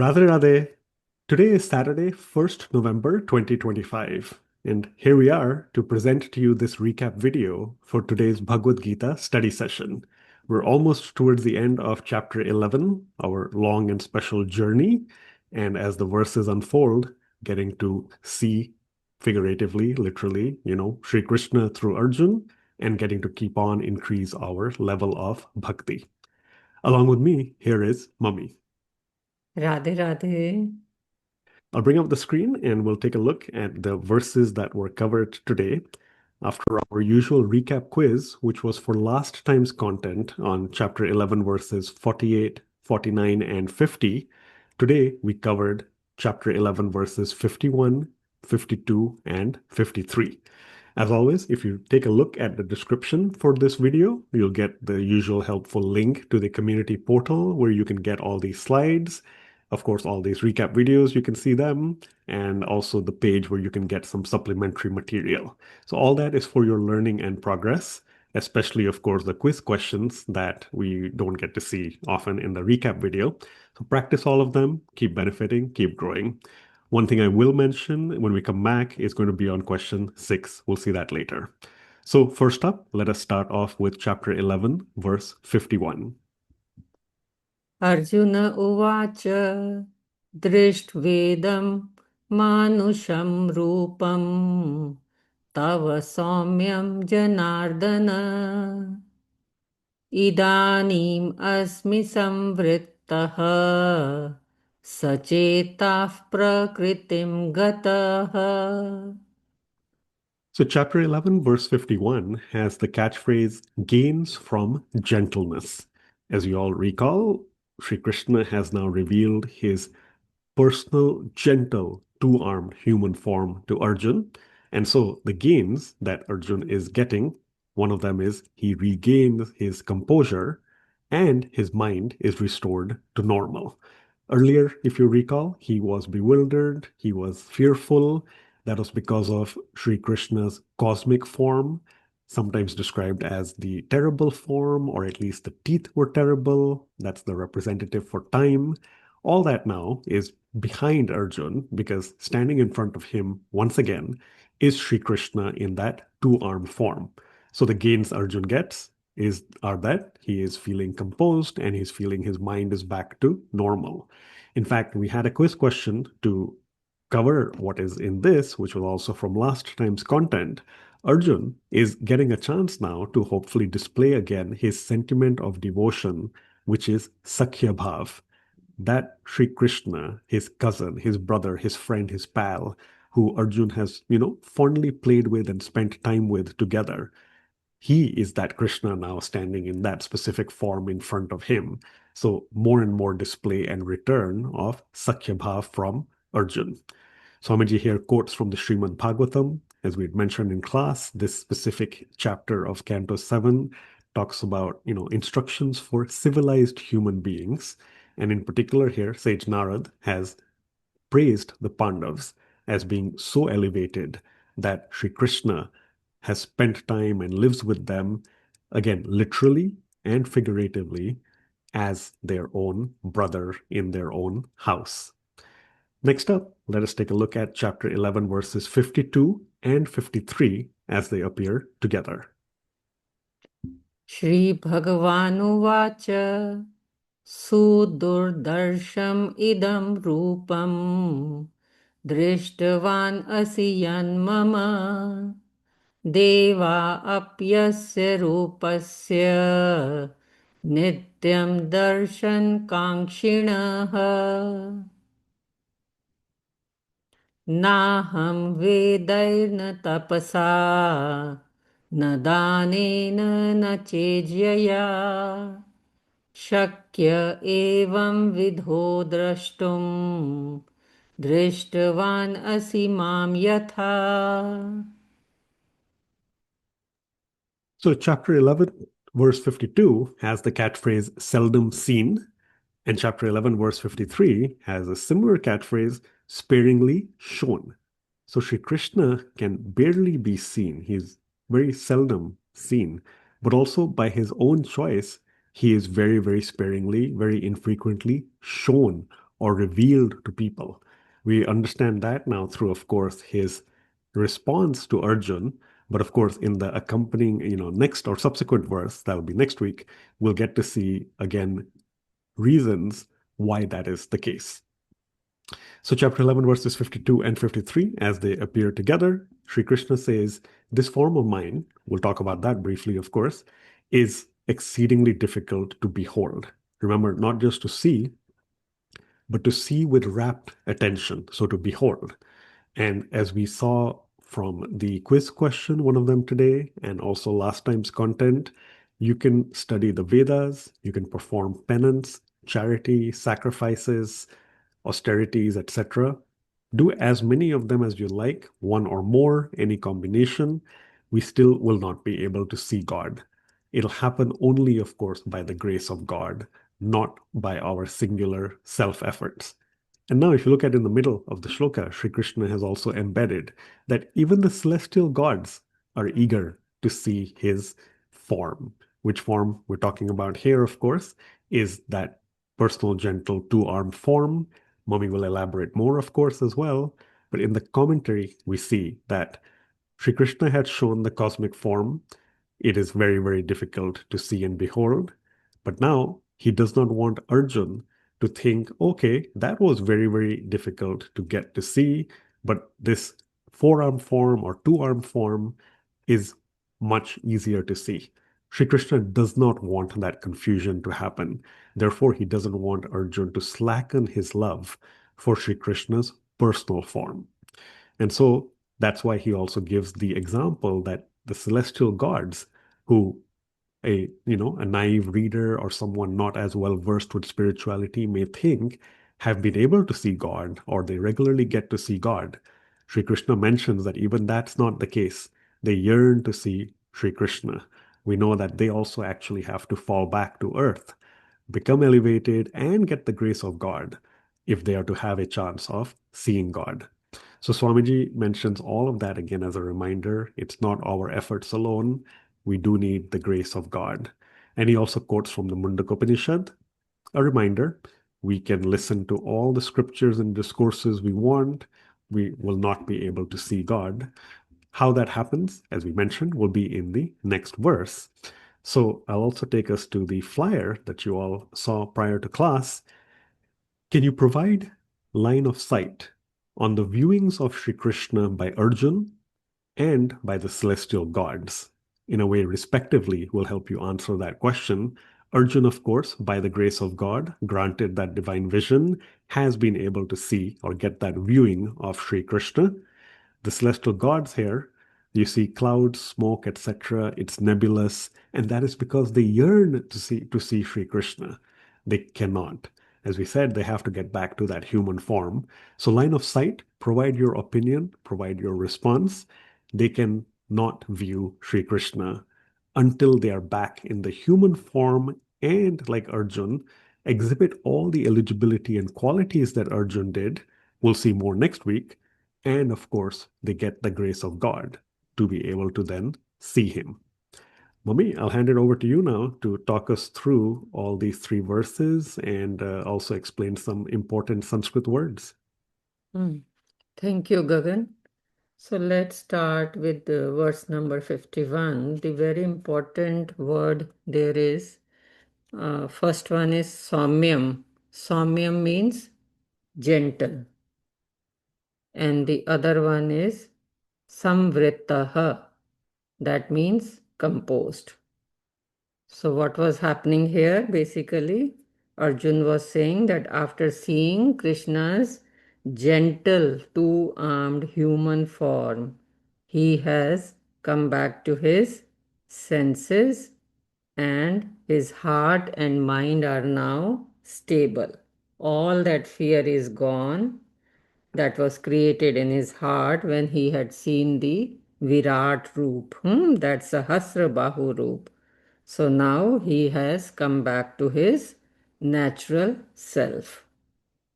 Radhe Radhe. Today is Saturday, 1st November 2025, and here we are to present to you this recap video for today's Bhagavad Gita study session. We're almost towards the end of chapter 11, our long and special journey, and as the verses unfold, getting to see figuratively, literally, Sri Krishna through Arjun, and getting to keep on increase our level of bhakti. Along with me, here is Mummy. Radhe Radhe. I'll bring up the screen and we'll take a look at the verses that were covered today. After our usual recap quiz, which was for last time's content on chapter 11, verses 48, 49, and 50, today we covered chapter 11, verses 51, 52, and 53. As always, if you take a look at the description for this video, you'll get the usual helpful link to the community portal where you can get all these slides. Of course, all these recap videos, you can see them, and also the page where you can get some supplementary material. So all that is for your learning and progress, especially, of course, the quiz questions that we don't get to see often in the recap video. So practice all of them, keep benefiting, keep growing. One thing I will mention when we come back is going to be on question 6. We'll see that later. So first up, let us start off with chapter 11, verse 51. Arjun उवाच दृष्ट्वेदं मानुषं रूपं तव सौम्यं जनार्दन इदानीम् अस्मि संवृत्तः सचेताः प्रकृतिं गतः. So chapter 11, verse 51 has the catchphrase gains from gentleness. As you all recall, Sri Krishna has now revealed his personal, gentle, two-armed human form to Arjun. And so the gains that Arjun is getting, one of them is he regains his composure and his mind is restored to normal. Earlier, if you recall, he was bewildered, he was fearful. That was because of Sri Krishna's cosmic form, sometimes described as the terrible form, or at least the teeth were terrible. That's the representative for time. All that now is behind Arjun because standing in front of him once again is Sri Krishna in that two-armed form. So the gains Arjun gets are that he is feeling composed and he's feeling his mind is back to normal. In fact, we had a quiz question to cover what is in this, which was also from last time's content. Arjun is getting a chance now to hopefully display again his sentiment of devotion, which is Sakhya Bhav. That Sri Krishna, his cousin, his brother, his friend, his pal, who Arjun has, fondly played with and spent time with together. He is that Krishna now standing in that specific form in front of him. So more and more display and return of Sakhya Bhav from Arjun. Swamiji here quotes from the Srimad Bhagavatam. As we had mentioned in class, this specific chapter of Canto 7 talks about, instructions for civilized human beings. And in particular here, Sage Narad has praised the Pandavas as being so elevated that Sri Krishna has spent time and lives with them, again, literally and figuratively, as their own brother in their own house. Next up, let us take a look at chapter 11, verses 52 and 53 as they appear together. Shri Bhagavanuvāca Sudurdarsham idam rupam Drishtavan asi mama Deva apyasya rupasya Nityam darshan kankshinaha Naham vedairna tapasa Na danena na chejyaya Shakya evam vidho drashtum Drishtavan asi mam yatha. So, chapter 11, verse 52 has the catchphrase seldom seen, and chapter 11, verse 53 has a similar catchphrase sparingly shown. So, Sri Krishna can barely be seen. He's very seldom seen, but also by his own choice, he is very, very sparingly, very infrequently shown or revealed to people. We understand that now through, of course, his response to Arjun. But of course, in the accompanying, next or subsequent verse, that'll be next week, we'll get to see again reasons why that is the case. So, chapter 11, verses 52 and 53, as they appear together, Sri Krishna says, this form of mine, we'll talk about that briefly, of course, is exceedingly difficult to behold. Remember, not just to see, but to see with rapt attention, so to behold. And as we saw from the quiz question, one of them today, and also last time's content, you can study the Vedas, you can perform penance, charity, sacrifices, austerities, etc. Do as many of them as you like, one or more, any combination. We still will not be able to see God. It'll happen only, of course, by the grace of God, not by our singular self efforts. And now, if you look at in the middle of the shloka, Sri Krishna has also embedded that even the celestial gods are eager to see his form. Which form we're talking about here, of course, is that personal, gentle, two-armed form. Mummy will elaborate more, of course, as well. But in the commentary, we see that Sri Krishna had shown the cosmic form. It is very, very difficult to see and behold. But now he does not want Arjun to think, okay, that was very, very difficult to get to see, but this four-arm form or two-arm form is much easier to see. Sri Krishna does not want that confusion to happen. Therefore, he doesn't want Arjun to slacken his love for Sri Krishna's personal form. And so that's why he also gives the example that the celestial gods who a naive reader or someone not as well versed with spirituality may think have been able to see God or they regularly get to see God. Sri Krishna mentions that even that's not the case. They yearn to see Sri Krishna. We know that they also actually have to fall back to earth, become elevated, and get the grace of God if they are to have a chance of seeing God. So Swamiji mentions all of that again as a reminder. It's not our efforts alone. We do need the grace of God. And he also quotes from the Mundaka Upanishad, a reminder we can listen to all the scriptures and discourses we want. We will not be able to see God. How that happens, as we mentioned, will be in the next verse. So I'll also take us to the flyer that you all saw prior to class. Can you provide line of sight on the viewings of Sri Krishna by Arjun and by the celestial gods? In a way, respectively, will help you answer that question. Arjun, of course, by the grace of God, granted that divine vision, has been able to see or get that viewing of Sri Krishna. The celestial gods here, you see clouds, smoke, etc. It's nebulous, and that is because they yearn to see Sri Krishna. They cannot. As we said, they have to get back to that human form. So line of sight, provide your opinion, provide your response. They can not view Sri Krishna until they are back in the human form and, like Arjun, exhibit all the eligibility and qualities that Arjun did. We'll see more next week. And of course, they get the grace of God to be able to then see him. Mummy, I'll hand it over to you now to talk us through all these three verses and also explain some important Sanskrit words. Thank you, Gagan. So let's start with the verse number 51. The very important word there is, first one is Saumyam. Saumyam means gentle. And the other one is Samvritaha. That means composed. So what was happening here? Basically, Arjun was saying that after seeing Krishna's gentle two-armed human form, he has come back to his senses and his heart and mind are now stable. All that fear is gone that was created in his heart when he had seen the Virat Roop. That's a Hasra Bahu Roop. So now he has come back to his natural self.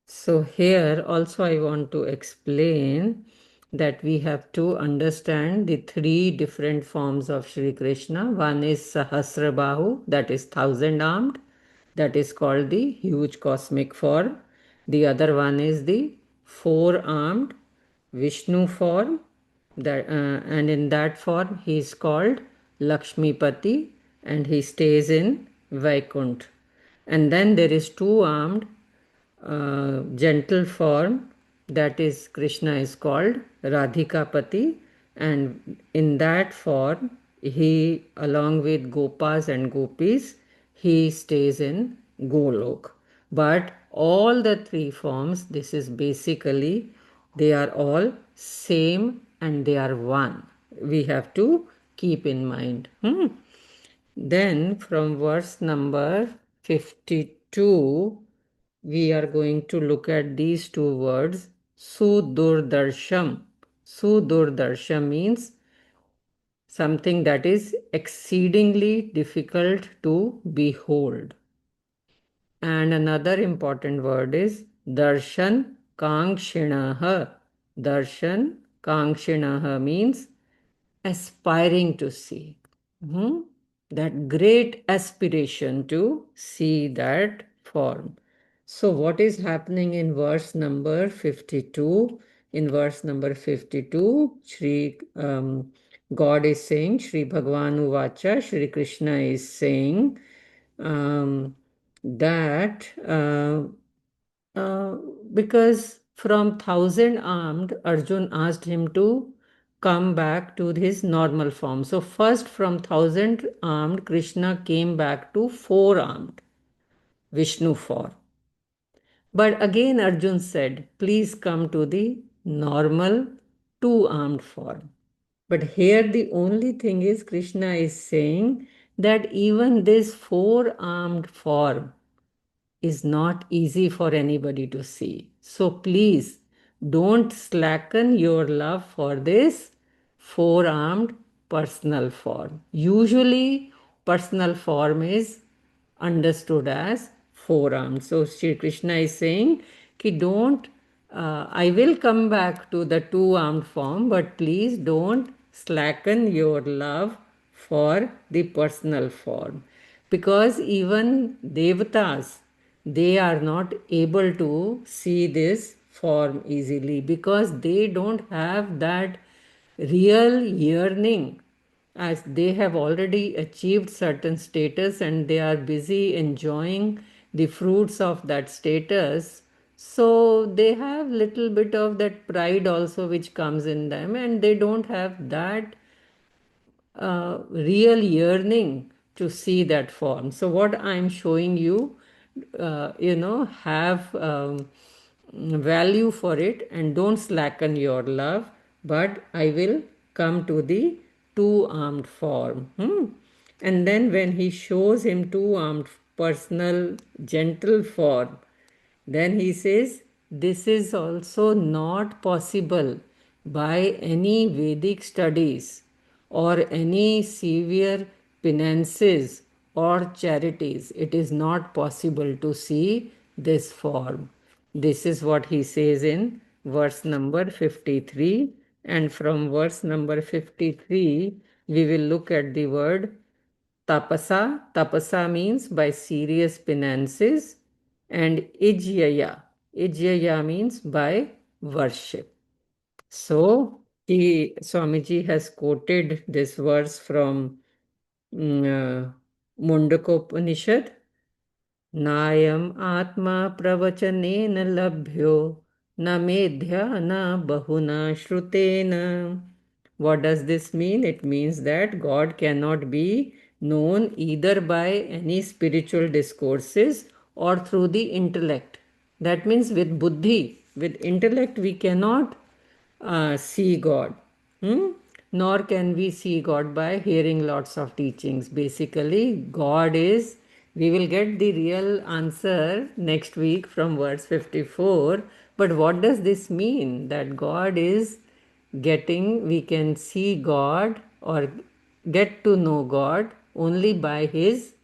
So here also I want to explain that we have to understand the three different forms of Sri Krishna. One is Sahasrabahu, that is thousand armed, that is called the huge cosmic form. The other one is the four-armed Vishnu form, and in that form he is called Lakshmipati and he stays in Vaikunt. And then there is two-armed gentle form, that is Krishna is called Radhikapati, and in that form he, along with Gopas and Gopis, he stays in Golok. But all the three forms, this is basically, they are all same and they are one. We have to keep in mind. Then from verse number 52, we are going to look at these two words, Sudurdarsham. Sudurdarsham means something that is exceedingly difficult to behold. And another important word is Darshan Kangshinaha. Darshan Kangshinaha means aspiring to see. Mhm. That great aspiration to see that form. So, what is happening in verse number 52? In verse number 52, God is saying, Shri Bhagavan Uvacha, Shri Krishna is saying that uh, because from thousand armed, Arjun asked him to come back to his normal form. So, first from thousand armed, Krishna came back to four armed, Vishnu form. But again, Arjun said, please come to the normal two armed form. But here, the only thing is, Krishna is saying that even this four armed form is not easy for anybody to see. So please don't slacken your love for this four armed personal form. Usually, personal form is understood as four armed. So Sri Krishna is saying, Ki don't, I will come back to the two armed form, but please don't slacken your love for the personal form, because even devatas, they are not able to see this form easily because they don't have that real yearning, as they have already achieved certain status and they are busy enjoying the fruits of that status. So they have little bit of that pride also which comes in them, and they don't have that real yearning to see that form. So what I'm showing you, have value for it and don't slacken your love. But I will come to the two-armed form. And then when he shows him two-armed personal gentle form, then he says, this is also not possible by any Vedic studies or any severe penances or charities. It is not possible to see this form. This is what he says in verse number 53. And from verse number 53, we will look at the word tapasa. Tapasa means by serious penances, and ijyaya. Ijyaya means by worship. So, Swamiji has quoted this verse from Mundakopanishad. नायम् आत्मा प्रवचनेन लभ्यो न मेध्या न बहुना श्रुतेन. What does this mean? It means that God cannot be known either by any spiritual discourses or through the intellect. That means with buddhi, with intellect, we cannot see God. Nor can we see God by hearing lots of teachings. Basically, God is, we will get the real answer next week from verse 54. But what does this mean? That God is getting, we can see God or get to know God only by His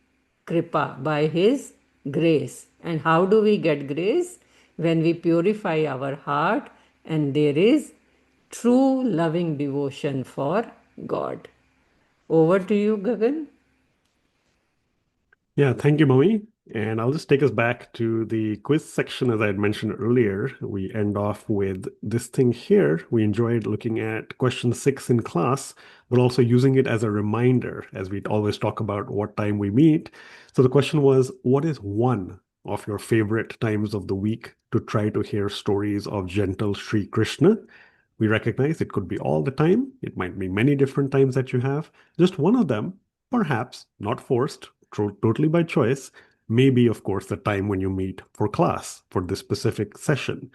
kripa, by His grace. And how do we get grace? When we purify our heart and there is true loving devotion for God. Over to you, Gagan. Yeah, thank you, Mami. And I'll just take us back to the quiz section. As I had mentioned earlier, we end off with this thing here. We enjoyed looking at question 6 in class, but also using it as a reminder as we always talk about what time we meet. So the question was, what is one of your favorite times of the week to try to hear stories of gentle Sri Krishna? We recognize it could be all the time. It might be many different times that you have. Just one of them, perhaps not forced, totally by choice, may be, of course, the time when you meet for class for this specific session.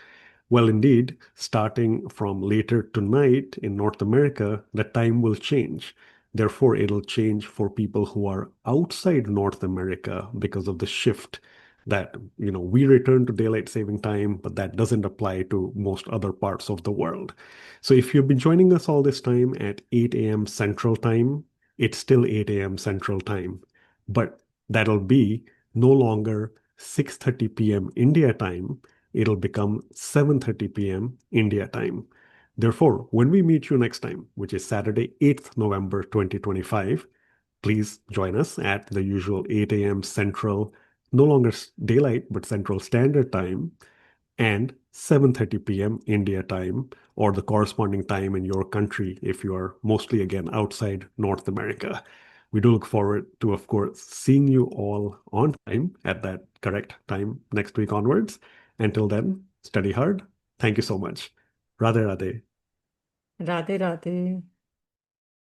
Well, indeed, starting from later tonight in North America, the time will change. Therefore, it'll change for people who are outside North America because of the shift that, we return to daylight saving time, but that doesn't apply to most other parts of the world. So if you've been joining us all this time at 8 a.m. Central Time, it's still 8 a.m. Central Time, but that'll be no longer 6:30 p.m. India time. It'll become 7:30 p.m. India time. Therefore, when we meet you next time, which is Saturday, 8th November 2025, please join us at the usual 8 a.m. Central, no longer daylight, but Central Standard Time, and 7:30 p.m. India time, or the corresponding time in your country if you are mostly again outside North America. We do look forward to, of course, seeing you all on time at that correct time next week onwards. Until then, study hard. Thank you so much. Radhe Radhe. Radhe Radhe.